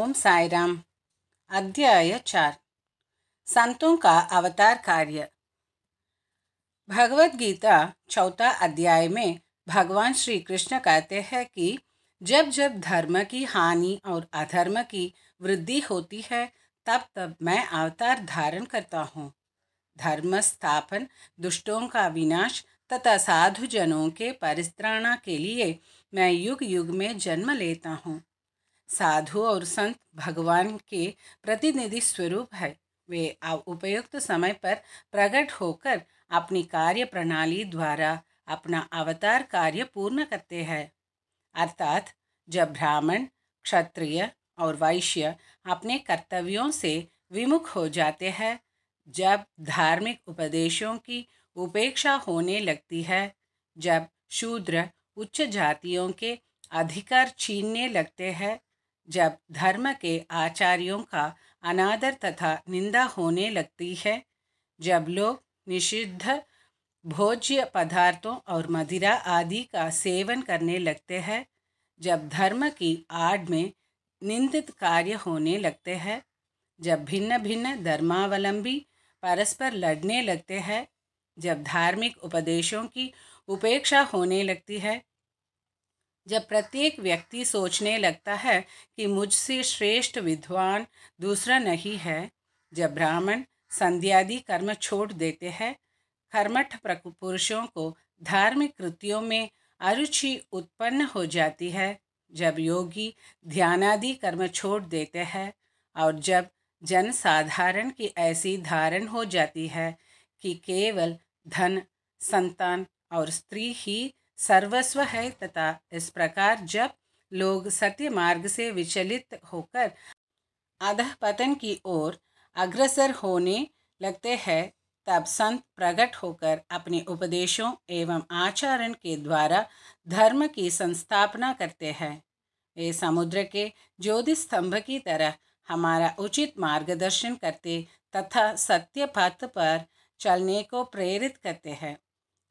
ओम साई राम। अध्याय 4 संतों का अवतार कार्य। भगवत गीता चौथा अध्याय में भगवान श्री कृष्ण कहते हैं कि जब जब धर्म की हानि और अधर्म की वृद्धि होती है तब तब मैं अवतार धारण करता हूँ। धर्म स्थापन, दुष्टों का विनाश तथा साधु जनों के परित्राण के लिए मैं युग युग में जन्म लेता हूँ। साधु और संत भगवान के प्रतिनिधि स्वरूप है। वे उपयुक्त समय पर प्रकट होकर अपनी कार्य प्रणाली द्वारा अपना अवतार कार्य पूर्ण करते हैं। अर्थात जब ब्राह्मण, क्षत्रिय और वैश्य अपने कर्तव्यों से विमुख हो जाते हैं, जब धार्मिक उपदेशों की उपेक्षा होने लगती है, जब शूद्र उच्च जातियों के अधिकार छीनने लगते हैं, जब धर्म के आचार्यों का अनादर तथा निंदा होने लगती है, जब लोग निषिद्ध भोज्य पदार्थों और मदिरा आदि का सेवन करने लगते हैं, जब धर्म की आड़ में निंदित कार्य होने लगते हैं, जब भिन्न भिन्न धर्मावलंबी परस्पर लड़ने लगते हैं, जब धार्मिक उपदेशों की उपेक्षा होने लगती है, जब प्रत्येक व्यक्ति सोचने लगता है कि मुझसे श्रेष्ठ विद्वान दूसरा नहीं है, जब ब्राह्मण संध्यादि कर्म छोड़ देते हैं, कर्मठ पुरुषों को धार्मिक कृत्यों में अरुचि उत्पन्न हो जाती है, जब योगी ध्यानादि कर्म छोड़ देते हैं और जब जन साधारण की ऐसी धारण हो जाती है कि केवल धन, संतान और स्त्री ही सर्वस्व है तथा इस प्रकार जब लोग सत्य मार्ग से विचलित होकर अधः पतन की ओर अग्रसर होने लगते हैं, तब संत प्रकट होकर अपने उपदेशों एवं आचरण के द्वारा धर्म की संस्थापना करते हैं। वे समुद्र के ज्योति स्तंभ की तरह हमारा उचित मार्गदर्शन करते तथा सत्य पथ पर चलने को प्रेरित करते हैं।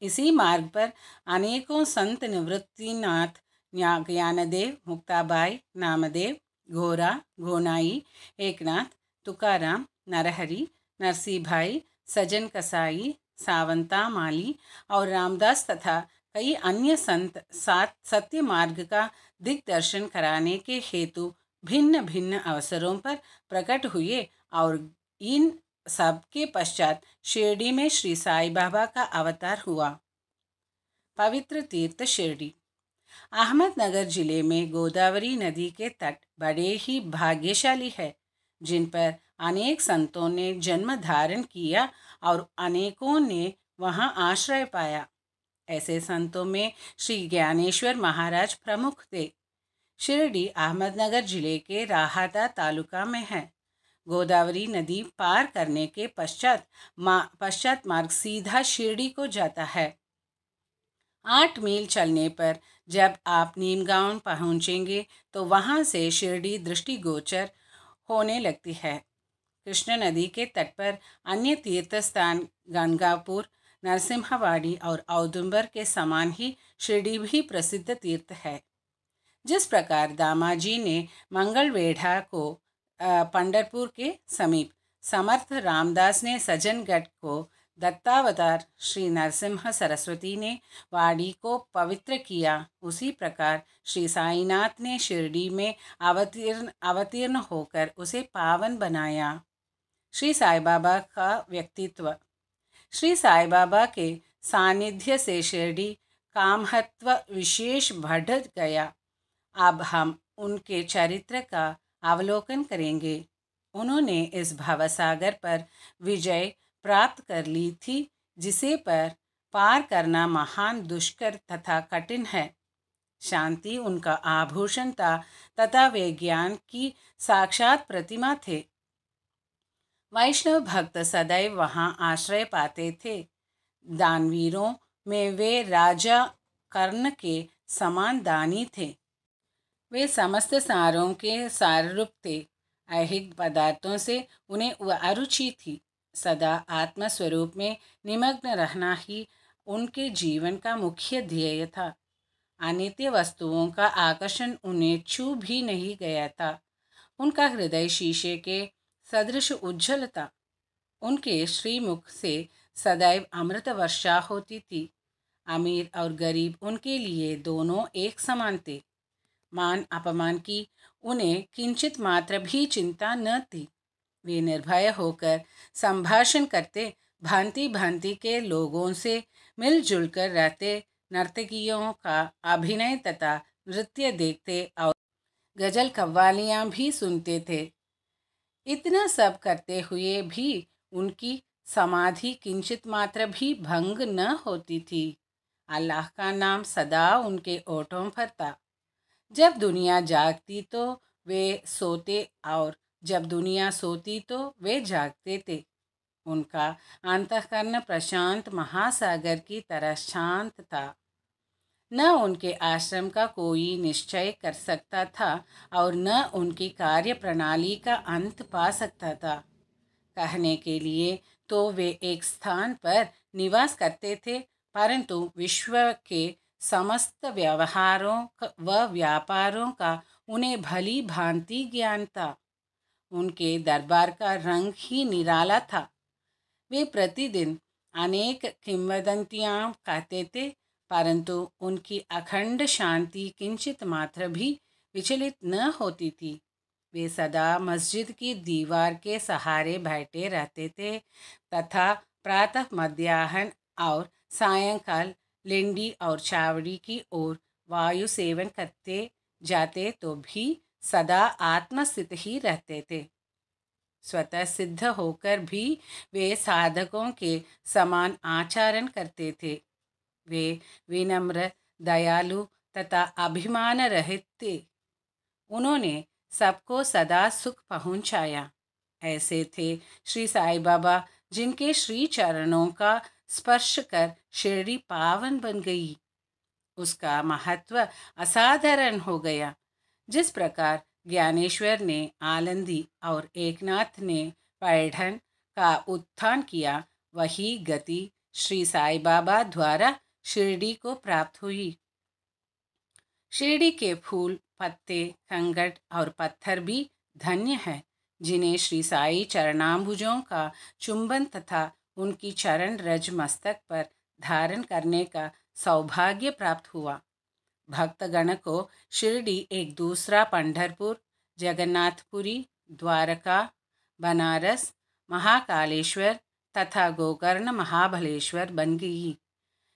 इसी मार्ग पर अनेकों संत निवृत्तिनाथ, ज्ञानदेव, मुक्ताबाई, नामदेव, घोरा, गोनाई, एकनाथ, तुकाराम, नरहरि, नरसिंहभाई, सजन कसाई, सावंता माली और रामदास तथा कई अन्य संत सत्य मार्ग का दिग्दर्शन कराने के हेतु भिन्न भिन्न अवसरों पर प्रकट हुए और इन सब के पश्चात शिरडी में श्री साई बाबा का अवतार हुआ। पवित्र तीर्थ शिरडी। अहमदनगर जिले में गोदावरी नदी के तट बड़े ही भाग्यशाली है, जिन पर अनेक संतों ने जन्म धारण किया और अनेकों ने वहां आश्रय पाया। ऐसे संतों में श्री ज्ञानेश्वर महाराज प्रमुख थे। शिरडी अहमदनगर जिले के राहाता तालुका में है। गोदावरी नदी पार करने के पश्चात मार्ग सीधा शिरडी को जाता है। 8 मील चलने पर जब आप नीमगांव पहुंचेंगे तो वहां से शिरडी दृष्टिगोचर होने लगती है। कृष्ण नदी के तट पर अन्य तीर्थ स्थान गंगापुर, नरसिम्हवाड़ी और औदुंबर के समान ही शिरडी भी प्रसिद्ध तीर्थ है। जिस प्रकार दामाजी ने मंगलवेढ़ा को पंढरपुर के समीप, समर्थ रामदास ने सज्जनगढ़ को, दत्तावतार श्री नरसिम्हा सरस्वती ने वाड़ी को पवित्र किया, उसी प्रकार श्री साईनाथ ने शिरडी में अवतीर्ण होकर उसे पावन बनाया। श्री साई बाबा का व्यक्तित्व। श्री साई बाबा के सानिध्य से शिरडी का महत्व विशेष बढ़ गया। अब हम उनके चरित्र का अवलोकन करेंगे। उन्होंने इस भवसागर पर विजय प्राप्त कर ली थी, जिसे पर पार करना महान दुष्कर तथा कठिन है। शांति उनका आभूषण था तथा वे ज्ञान की साक्षात प्रतिमा थे। वैष्णव भक्त सदैव वहाँ आश्रय पाते थे। दानवीरों में वे राजा कर्ण के समान दानी थे। वे समस्त सारों के साररूप थे। ऐहिक पदार्थों से उन्हें अरुचि थी। सदा आत्मस्वरूप में निमग्न रहना ही उनके जीवन का मुख्य ध्येय था। अनित्य वस्तुओं का आकर्षण उन्हें छू भी नहीं गया था। उनका हृदय शीशे के सदृश उज्जवल था। उनके श्रीमुख से सदैव अमृत वर्षा होती थी। अमीर और गरीब उनके लिए दोनों एक समान थे। मान अपमान की उन्हें किंचित मात्र भी चिंता न थी। वे निर्भय होकर संभाषण करते, भांति भांति के लोगों से मिलजुल कर रहते, नर्तकियों का अभिनय तथा नृत्य देखते और गजल कव्वालियाँ भी सुनते थे। इतना सब करते हुए भी उनकी समाधि किंचित मात्र भी भंग न होती थी। अल्लाह का नाम सदा उनके ओठों पर था। जब दुनिया जागती तो वे सोते और जब दुनिया सोती तो वे जागते थे। उनका अंतःकरण प्रशांत महासागर की तरह शांत था। न उनके आश्रम का कोई निश्चय कर सकता था और न उनकी कार्य प्रणाली का अंत पा सकता था। कहने के लिए तो वे एक स्थान पर निवास करते थे, परंतु विश्व के समस्त व्यवहारों व व्यापारों का उन्हें भली भांति ज्ञान था। उनके दरबार का रंग ही निराला था। वे प्रतिदिन अनेक किंवदंतियाँ कहते थे, परंतु उनकी अखंड शांति किंचित मात्र भी विचलित न होती थी। वे सदा मस्जिद की दीवार के सहारे बैठे रहते थे तथा प्रातः, मध्याह्न और सायंकाल लेंडी और चावड़ी की ओर वायु सेवन करते जाते तो भी सदा आत्मस्थित ही रहते थे। स्वतः सिद्ध होकर भी वे साधकों के समान आचरण करते थे। वे विनम्र, दयालु तथा अभिमान रहित थे। उन्होंने सबको सदा सुख पहुंचाया। ऐसे थे श्री साईं बाबा, जिनके श्री चरणों का स्पर्श कर शिरडी पावन बन गई। उसका महत्व असाधारण हो गया। जिस प्रकार ज्ञानेश्वर ने आनंदी और एकनाथ ने पैठन का उत्थान किया, वही गति श्री साईं बाबा द्वारा शिरडी को प्राप्त हुई। शिरडी के फूल, पत्ते, कंकड़ और पत्थर भी धन्य है, जिन्हें श्री साईं चरणाम्बुजों का चुंबन तथा उनकी चरण रज मस्तक पर धारण करने का सौभाग्य प्राप्त हुआ। भक्तगण को शिरडी एक दूसरा पंढरपुर, जगन्नाथपुरी, द्वारका, बनारस, महाकालेश्वर तथा गोकर्ण महाबलेश्वर बन गई।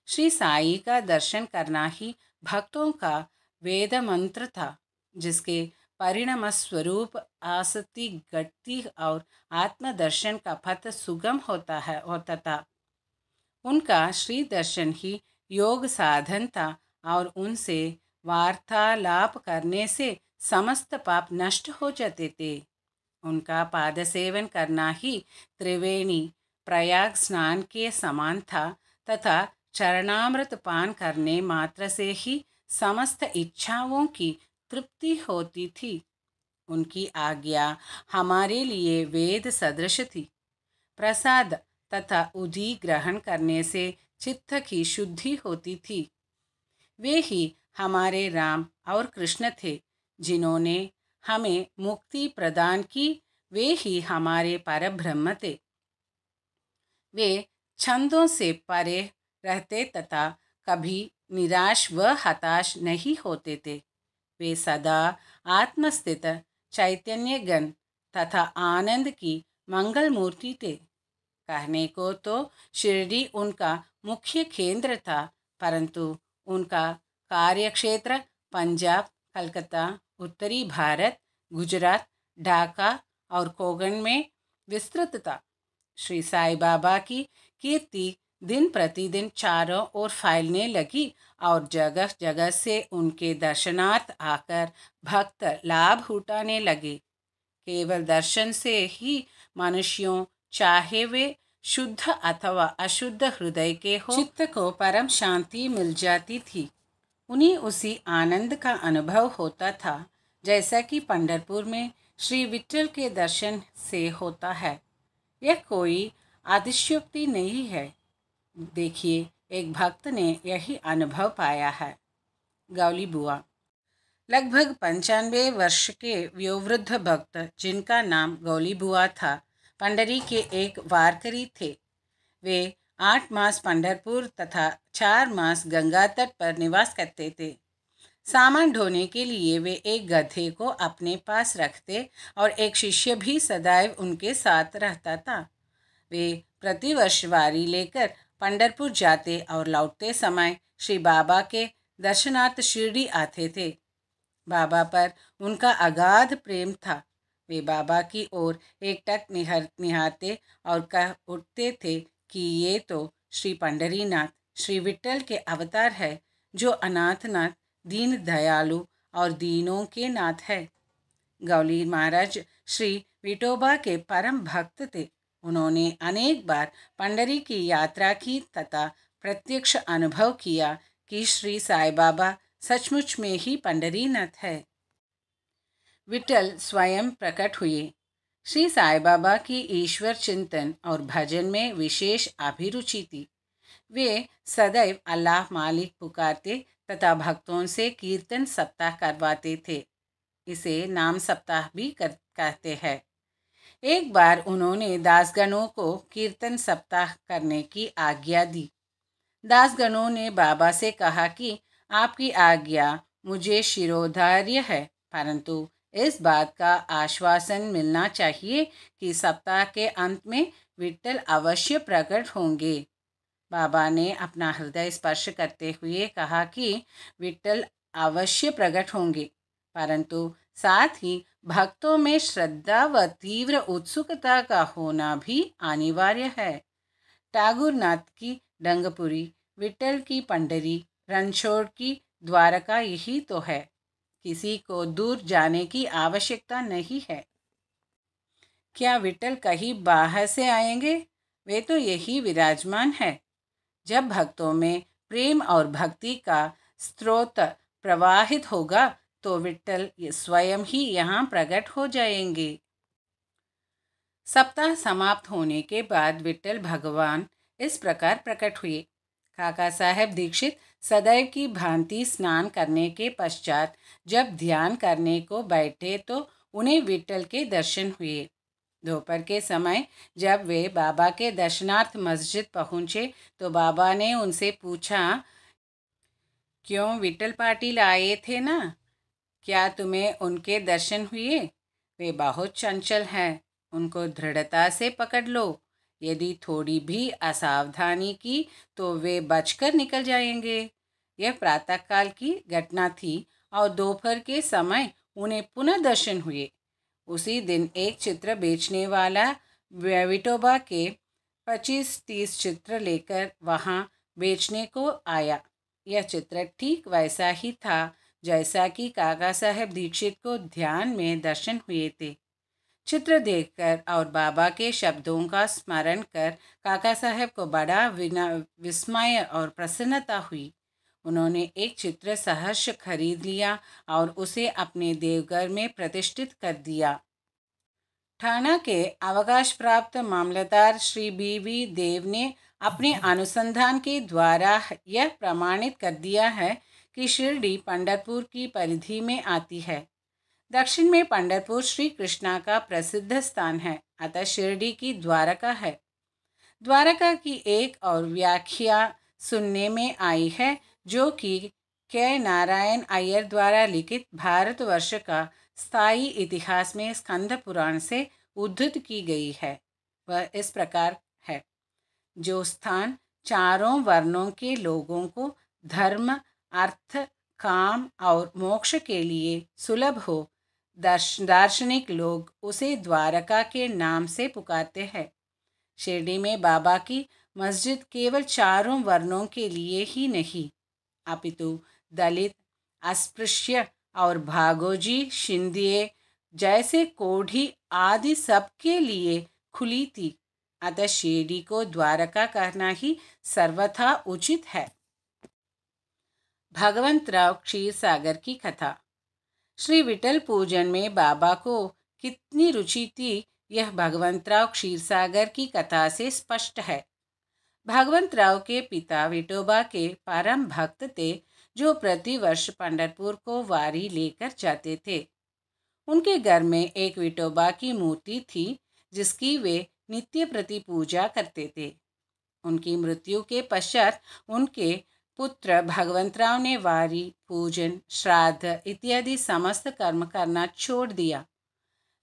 श्री साईं का दर्शन करना ही भक्तों का वेद मंत्र था, जिसके परिणाम स्वरूप आसक्ति घटती और आत्मदर्शन का पथ सुगम होता था। उनका श्री दर्शन ही योग साधन था और उनसे वार्तालाप करने से समस्त पाप नष्ट हो जाते थे। उनका पाद सेवन करना ही त्रिवेणी प्रयाग स्नान के समान था तथा चरणामृत पान करने मात्र से ही समस्त इच्छाओं की तृप्ति होती थी। उनकी आज्ञा हमारे लिए वेद सदृश थी। प्रसाद तथा उदी ग्रहण करने से चित्त की शुद्धि होती थी। वे ही हमारे राम और कृष्ण थे, जिन्होंने हमें मुक्ति प्रदान की। वे ही हमारे परब्रह्म थे। वे छंदों से परे रहते तथा कभी निराश व हताश नहीं होते थे। वे सदा आत्मस्थित चैतन्यगण तथा आनंद की मंगल मूर्ति थे। कहने को तो शिरडी उनका मुख्य केंद्र था, परंतु उनका कार्यक्षेत्र पंजाब, कलकत्ता, उत्तरी भारत, गुजरात, ढाका और कोगन में विस्तृत था। श्री साईं बाबा की कीर्ति दिन प्रतिदिन चारों ओर फैलने लगी और जगह जगह से उनके दर्शनार्थ आकर भक्त लाभ उठाने लगे। केवल दर्शन से ही मनुष्यों, चाहे वे शुद्ध अथवा अशुद्ध हृदय के हो, चित्त को परम शांति मिल जाती थी। उन्हें उसी आनंद का अनुभव होता था जैसा कि पंढरपुर में श्री विट्ठल के दर्शन से होता है। यह कोई अतिशयोक्ति नहीं है। देखिए, एक भक्त ने यही अनुभव पाया है। गौली बुआ। लगभग 95 वर्ष के वयोवृद्ध भक्त जिनका नाम गौली बुआ था, पंडरी के एक वारकरी थे। वे 8 मास पंढरपुर तथा 4 मास गंगा तट पर निवास करते थे। सामान ढोने के लिए वे एक गधे को अपने पास रखते और एक शिष्य भी सदैव उनके साथ रहता था। वे प्रतिवर्ष वारी लेकर पंढरपुर जाते और लौटते समय श्री बाबा के दर्शनार्थ शिरडी आते थे। बाबा पर उनका अगाध प्रेम था। वे बाबा की ओर एकटक निहारते और कह उठते थे कि ये तो श्री पंढरीनाथ, श्री विट्ठल के अवतार है, जो अनाथनाथ, दीन दयालु और दीनों के नाथ है। गौली महाराज श्री विठोबा के परम भक्त थे। उन्होंने अनेक बार पंढरी की यात्रा की तथा प्रत्यक्ष अनुभव किया कि श्री साई बाबा सचमुच में ही पंढरीनाथ है। विट्ठल स्वयं प्रकट हुए। श्री साई बाबा की ईश्वर चिंतन और भजन में विशेष अभिरुचि थी। वे सदैव अल्लाह मालिक पुकारते तथा भक्तों से कीर्तन सप्ताह करवाते थे। इसे नाम सप्ताह भी कहते हैं। एक बार उन्होंने दासगणों को कीर्तन सप्ताह करने की आज्ञा दी। दासगणों ने बाबा से कहा कि आपकी आज्ञा मुझे शिरोधार्य है, परंतु इस बात का आश्वासन मिलना चाहिए कि सप्ताह के अंत में विट्ठल अवश्य प्रकट होंगे। बाबा ने अपना हृदय स्पर्श करते हुए कहा कि विट्ठल अवश्य प्रकट होंगे, परंतु साथ ही भक्तों में श्रद्धा व तीव्र उत्सुकता का होना भी अनिवार्य है। ठाकुरनाथ की डंगपुरी, विट्ठल की पंढरी, रणछोड़ की द्वारका यही तो है। किसी को दूर जाने की आवश्यकता नहीं है। क्या विट्ठल कहीं बाहर से आएंगे? वे तो यही विराजमान है। जब भक्तों में प्रेम और भक्ति का स्रोत प्रवाहित होगा तो विट्ठल स्वयं ही यहाँ प्रकट हो जाएंगे। सप्ताह समाप्त होने के बाद विट्ठल भगवान इस प्रकार प्रकट हुए। काका साहेब दीक्षित सदैव की भांति स्नान करने के पश्चात जब ध्यान करने को बैठे तो उन्हें विट्ठल के दर्शन हुए। दोपहर के समय जब वे बाबा के दर्शनार्थ मस्जिद पहुँचे तो बाबा ने उनसे पूछा, क्यों विट्ठल पाटिल आए थे ना? क्या तुम्हें उनके दर्शन हुए? वे बहुत चंचल हैं, उनको दृढ़ता से पकड़ लो। यदि थोड़ी भी असावधानी की तो वे बचकर निकल जाएंगे। यह प्रातःकाल की घटना थी और दोपहर के समय उन्हें पुनः दर्शन हुए। उसी दिन एक चित्र बेचने वाला विठोबा के 25-30 चित्र लेकर वहाँ बेचने को आया। यह चित्र ठीक वैसा ही था जैसा कि काका साहेब दीक्षित को ध्यान में दर्शन हुए थे। चित्र देखकर और बाबा के शब्दों का स्मरण कर काका साहेब को बड़ा विस्मय और प्रसन्नता हुई। उन्होंने एक चित्र सहर्ष खरीद लिया और उसे अपने देवघर में प्रतिष्ठित कर दिया। ठाणा के अवकाश प्राप्त मामलतदार श्री बी देव ने अपने अनुसंधान के द्वारा यह प्रमाणित कर दिया है कि शिरडी पंढरपुर की परिधि में आती है। दक्षिण में पंढरपुर श्री कृष्णा का प्रसिद्ध स्थान है, अतः शिरडी की द्वारका है। द्वारका की एक और व्याख्या सुनने में आई है जो कि के नारायण अय्यर द्वारा लिखित भारतवर्ष का स्थायी इतिहास में स्कंद पुराण से उद्धृत की गई है। वह इस प्रकार है, जो स्थान चारों वर्णों के लोगों को धर्म, अर्थ, काम और मोक्ष के लिए सुलभ हो, दार्शनिक लोग उसे द्वारका के नाम से पुकारते हैं। शिरडी में बाबा की मस्जिद केवल चारों वर्णों के लिए ही नहीं, अपितु दलित, अस्पृश्य और भागोजी, शिंदिये जैसे कोढ़ी आदि सबके लिए खुली थी। अतः शिरडी को द्वारका कहना ही सर्वथा उचित है। भगवंतराव क्षीरसागर की कथा। श्री विट्ठल पूजन में बाबा को कितनी रुचि थी, यह भगवंतराव क्षीरसागर की कथा से स्पष्ट है। भगवंतराव के पिता विठोबा के परम भक्त थे, जो प्रतिवर्ष पंढरपुर को वारी लेकर जाते थे। उनके घर में एक विठोबा की मूर्ति थी जिसकी वे नित्य प्रति पूजा करते थे। उनकी मृत्यु के पश्चात उनके पुत्र भगवंतराव ने वारी, पूजन, श्राद्ध इत्यादि समस्त कर्म करना छोड़ दिया।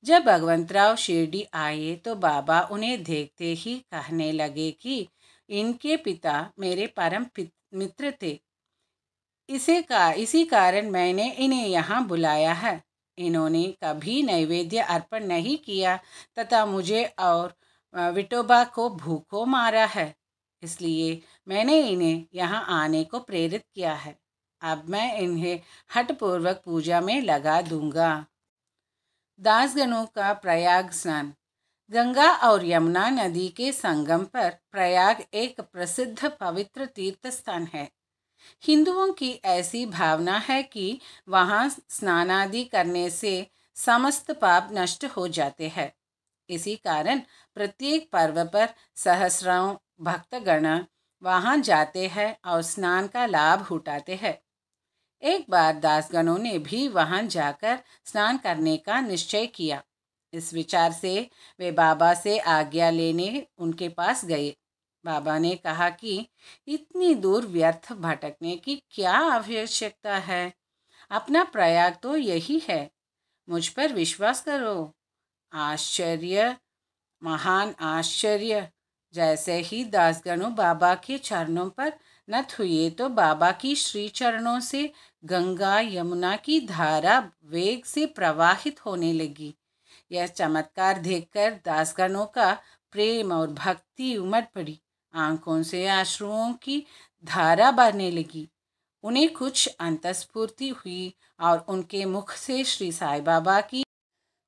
जब भगवंतराव शिरडी आए तो बाबा उन्हें देखते ही कहने लगे कि इनके पिता मेरे परम मित्र थे, इसी कारण मैंने इन्हें यहाँ बुलाया है। इन्होंने कभी नैवेद्य अर्पण नहीं किया तथा मुझे और विठोबा को भूखों मारा है, इसलिए मैंने इन्हें यहाँ आने को प्रेरित किया है। अब मैं इन्हें हठपूर्वक पूजा में लगा दूंगा। दासगणों का प्रयाग स्नान। गंगा और यमुना नदी के संगम पर प्रयाग एक प्रसिद्ध पवित्र तीर्थ स्थान है। हिंदुओं की ऐसी भावना है कि वहाँ स्नानादि करने से समस्त पाप नष्ट हो जाते हैं। इसी कारण प्रत्येक पर्व पर सहस्रों भक्तगण वहाँ जाते हैं और स्नान का लाभ उठाते हैं। एक बार दासगणों ने भी वहाँ जाकर स्नान करने का निश्चय किया। इस विचार से वे बाबा से आज्ञा लेने उनके पास गए। बाबा ने कहा कि इतनी दूर व्यर्थ भटकने की क्या आवश्यकता है, अपना प्रयाग तो यही है, मुझ पर विश्वास करो। आश्चर्य, महान आश्चर्य। जैसे ही दासगणों बाबा के चरणों पर नत हुए तो बाबा की श्री चरणों से गंगा यमुना की धारा वेग से प्रवाहित होने लगी। यह चमत्कार देखकर दासगणों का प्रेम और भक्ति उमड़ पड़ी। आंखों से अश्रुओं की धारा बहने लगी। उन्हें कुछ अंतस्फूर्ति हुई और उनके मुख से श्री साईं बाबा की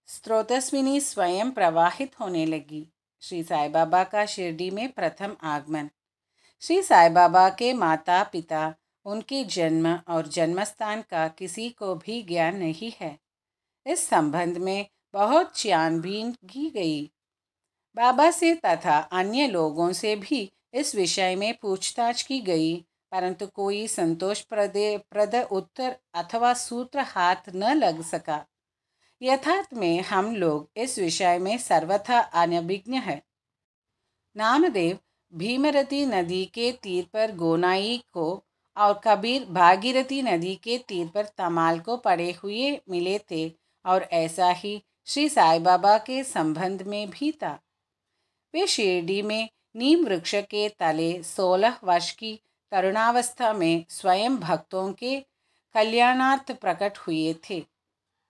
स्रोतस्विनी स्वयं प्रवाहित होने लगी। श्री साईं बाबा का शिरडी में प्रथम आगमन। श्री साईं बाबा के माता पिता, उनके जन्म और जन्मस्थान का किसी को भी ज्ञान नहीं है। इस संबंध में बहुत छानबीन की गई। बाबा से तथा अन्य लोगों से भी इस विषय में पूछताछ की गई, परंतु कोई संतोषप्रद उत्तर अथवा सूत्र हाथ न लग सका। यथार्थ में हम लोग इस विषय में सर्वथा अनभिज्ञ हैं। नामदेव भीमरती नदी के तीर पर गोनाई को और कबीर भागीरथी नदी के तीर पर तमाल को पड़े हुए मिले थे, और ऐसा ही श्री साईं बाबा के संबंध में भी था। वे शिरडी में नीम वृक्ष के तले 16 वर्ष की तरुणावस्था में स्वयं भक्तों के कल्याणार्थ प्रकट हुए थे।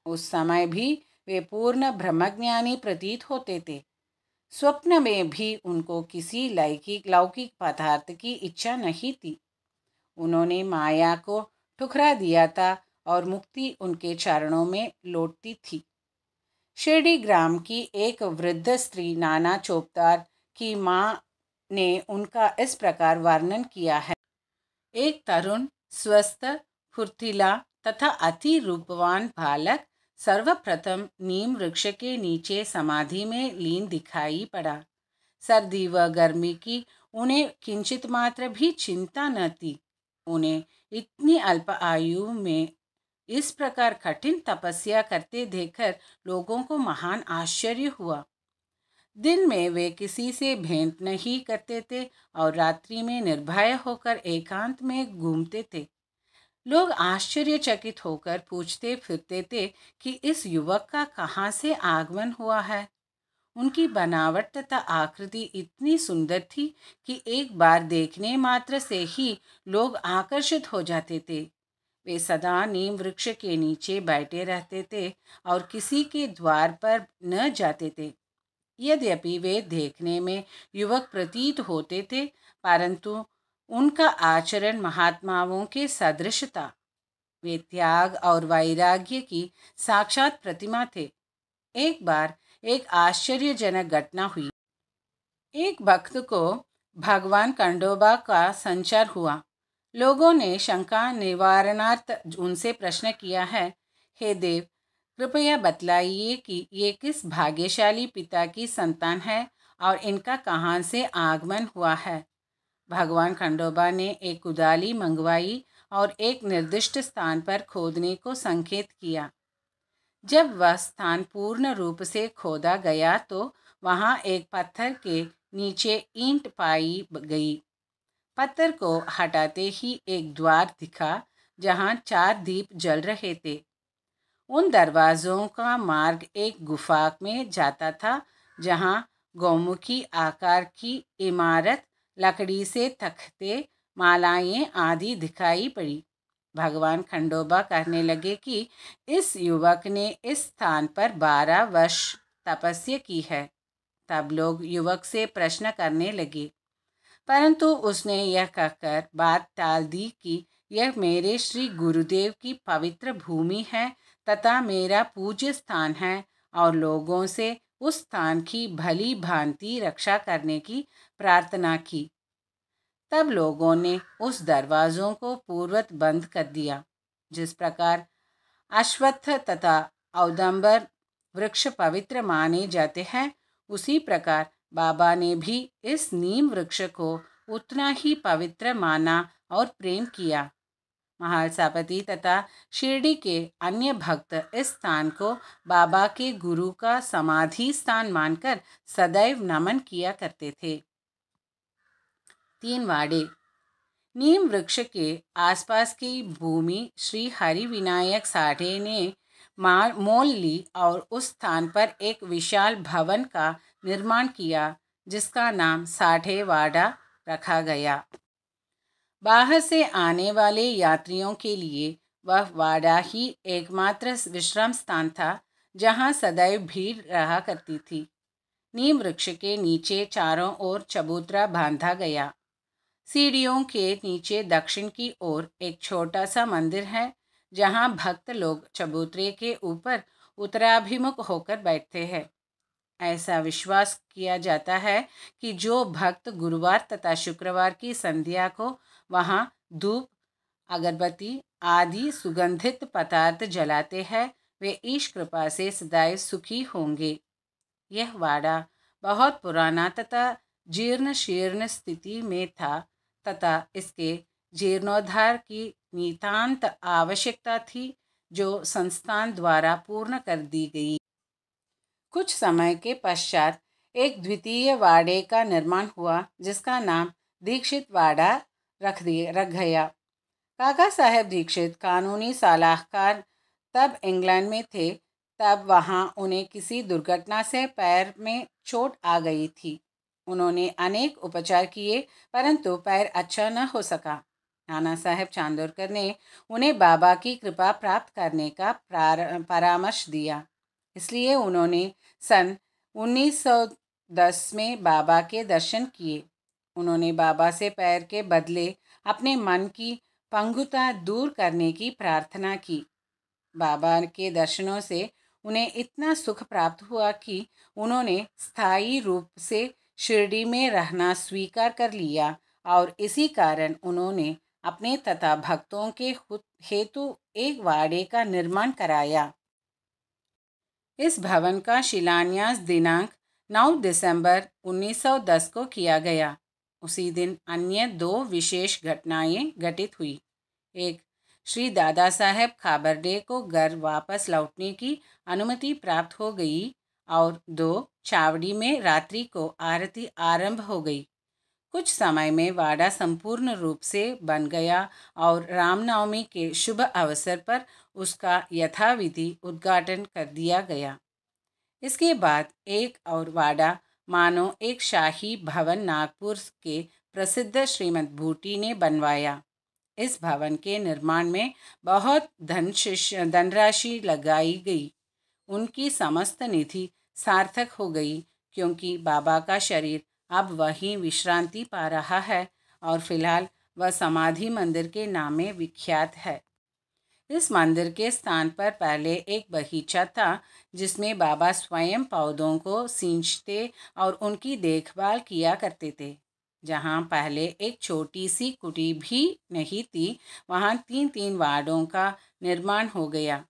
उस समय भी वे पूर्ण ब्रह्मज्ञानी प्रतीत होते थे। स्वप्न में भी उनको किसी लौकिक पदार्थ की इच्छा नहीं थी। उन्होंने माया को ठुकरा दिया था और मुक्ति उनके चरणों में लौटती थी। शिरडी ग्राम की एक वृद्ध स्त्री नाना चोपदार की माँ ने उनका इस प्रकार वर्णन किया है। एक तरुण, स्वस्थ, फुर्तीला तथा अति रूपवान बालक सर्वप्रथम नीम वृक्ष के नीचे समाधि में लीन दिखाई पड़ा। सर्दी व गर्मी की उन्हें किंचित मात्र भी चिंता न थी। उन्हें इतनी अल्प आयु में इस प्रकार कठिन तपस्या करते देखकर लोगों को महान आश्चर्य हुआ। दिन में वे किसी से भेंट नहीं करते थे और रात्रि में निर्भय होकर एकांत में घूमते थे। लोग आश्चर्यचकित होकर पूछते फिरते थे कि इस युवक का कहाँ से आगमन हुआ है। उनकी बनावट तथा आकृति इतनी सुंदर थी कि एक बार देखने मात्र से ही लोग आकर्षित हो जाते थे। वे सदा नीम वृक्ष के नीचे बैठे रहते थे और किसी के द्वार पर न जाते थे। यद्यपि वे देखने में युवक प्रतीत होते थे, परंतु उनका आचरण महात्माओं के सदृश था। वे त्याग और वैराग्य की साक्षात प्रतिमा थे। एक बार एक आश्चर्यजनक घटना हुई। एक भक्त को भगवान खंडोबा का संचार हुआ। लोगों ने शंका निवारणार्थ उनसे प्रश्न किया है, हे देव, कृपया बतलाइए कि ये किस भाग्यशाली पिता की संतान है और इनका कहाँ से आगमन हुआ है। भगवान खंडोबा ने एक कुदाली मंगवाई और एक निर्दिष्ट स्थान पर खोदने को संकेत किया। जब वह स्थान पूर्ण रूप से खोदा गया तो वहाँ एक पत्थर के नीचे ईंट पाई गई। पत्थर को हटाते ही एक द्वार दिखा जहाँ 4 दीप जल रहे थे। उन दरवाज़ों का मार्ग एक गुफा में जाता था जहाँ गौमुखी आकार की इमारत, लकड़ी से तख्ते, मालाएं आदि दिखाई पड़ी। भगवान खंडोबा कहने लगे कि इस युवक ने इस स्थान पर 12 वर्ष तपस्या की है। तब लोग युवक से प्रश्न करने लगे, परंतु उसने यह कहकर बात टाल दी कि यह मेरे श्री गुरुदेव की पवित्र भूमि है तथा मेरा पूज्य स्थान है और लोगों से उस स्थान की भली भांति रक्षा करने की प्रार्थना की। तब लोगों ने उस दरवाज़ों को पूर्ववत बंद कर दिया। जिस प्रकार अश्वत्थ तथा औदंबर वृक्ष पवित्र माने जाते हैं, उसी प्रकार बाबा ने भी इस नीम वृक्ष को उतना ही पवित्र माना और प्रेम किया। महालसापति तथा शिरडी के अन्य भक्त इस स्थान को बाबा के गुरु का समाधि स्थान मानकर सदैव नमन किया करते थे। 3 वाड़े। नीम वृक्ष के आसपास की भूमि श्री हरि विनायक साठे ने मोल ली और उस स्थान पर एक विशाल भवन का निर्माण किया जिसका नाम साठेवाड़ा रखा गया। बाहर से आने वाले यात्रियों के लिए वह वाड़ा ही एकमात्र विश्राम स्थान था जहाँ सदैव भीड़ रहा करती थी। नीम वृक्ष के नीचे चारों ओर चबूतरा बांधा गया। सीढ़ियों के नीचे दक्षिण की ओर एक छोटा सा मंदिर है जहाँ भक्त लोग चबूतरे के ऊपर उत्तराभिमुख होकर बैठते हैं। ऐसा विश्वास किया जाता है कि जो भक्त गुरुवार तथा शुक्रवार की संध्या को वहाँ धूप, अगरबत्ती आदि सुगंधित पदार्थ जलाते हैं, वे ईश कृपा से सदैव सुखी होंगे। यह वाड़ा बहुत पुराना तथा जीर्ण शीर्ण स्थिति में था तथा इसके जीर्णोद्धार की नितांत आवश्यकता थी, जो संस्थान द्वारा पूर्ण कर दी गई। कुछ समय के पश्चात एक द्वितीय वाड़े का निर्माण हुआ जिसका नाम दीक्षित वाड़ा रख गया। काका साहेब दीक्षित कानूनी सलाहकार तब इंग्लैंड में थे। तब वहाँ उन्हें किसी दुर्घटना से पैर में चोट आ गई थी। उन्होंने अनेक उपचार किए परंतु पैर अच्छा न हो सका। नाना साहेब चांदोरकर ने उन्हें बाबा की कृपा प्राप्त करने का परामर्श दिया। इसलिए उन्होंने सन 1910 में बाबा के दर्शन किए। उन्होंने बाबा से पैर के बदले अपने मन की पंगुता दूर करने की प्रार्थना की। बाबा के दर्शनों से उन्हें इतना सुख प्राप्त हुआ कि उन्होंने स्थायी रूप से शिरडी में रहना स्वीकार कर लिया और इसी कारण उन्होंने अपने तथा भक्तों के हेतु एक वाड़े का निर्माण कराया। इस भवन का शिलान्यास दिनांक 9 दिसंबर 1910 को किया गया। उसी दिन अन्य 2 विशेष घटनाएं घटित हुई। एक, श्री दादा साहेब खाबरडे को घर वापस लौटने की अनुमति प्राप्त हो गई और 2, चावड़ी में रात्रि को आरती आरंभ हो गई। कुछ समय में वाड़ा संपूर्ण रूप से बन गया और रामनवमी के शुभ अवसर पर उसका यथाविधि उद्घाटन कर दिया गया। इसके बाद एक और वाड़ा मानो एक शाही भवन नागपुर के प्रसिद्ध श्रीमद भूटी ने बनवाया। इस भवन के निर्माण में बहुत धनराशि लगाई गई। उनकी समस्त निधि सार्थक हो गई क्योंकि बाबा का शरीर अब वहीं विश्रांति पा रहा है और फिलहाल वह समाधि मंदिर के नाम में विख्यात है। इस मंदिर के स्थान पर पहले एक बगीचा था जिसमें बाबा स्वयं पौधों को सींचते और उनकी देखभाल किया करते थे। जहाँ पहले एक छोटी सी कुटी भी नहीं थी, वहाँ 3-3 वार्डों का निर्माण हो गया।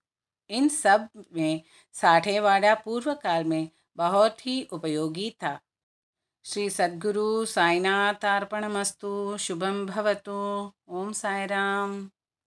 इन सब में साठेवाड़ा पूर्व काल में बहुत ही उपयोगी था। श्री सद्गुरु साईनाथ अर्पणमस्तु। शुभम भवतु। ओम साई राम।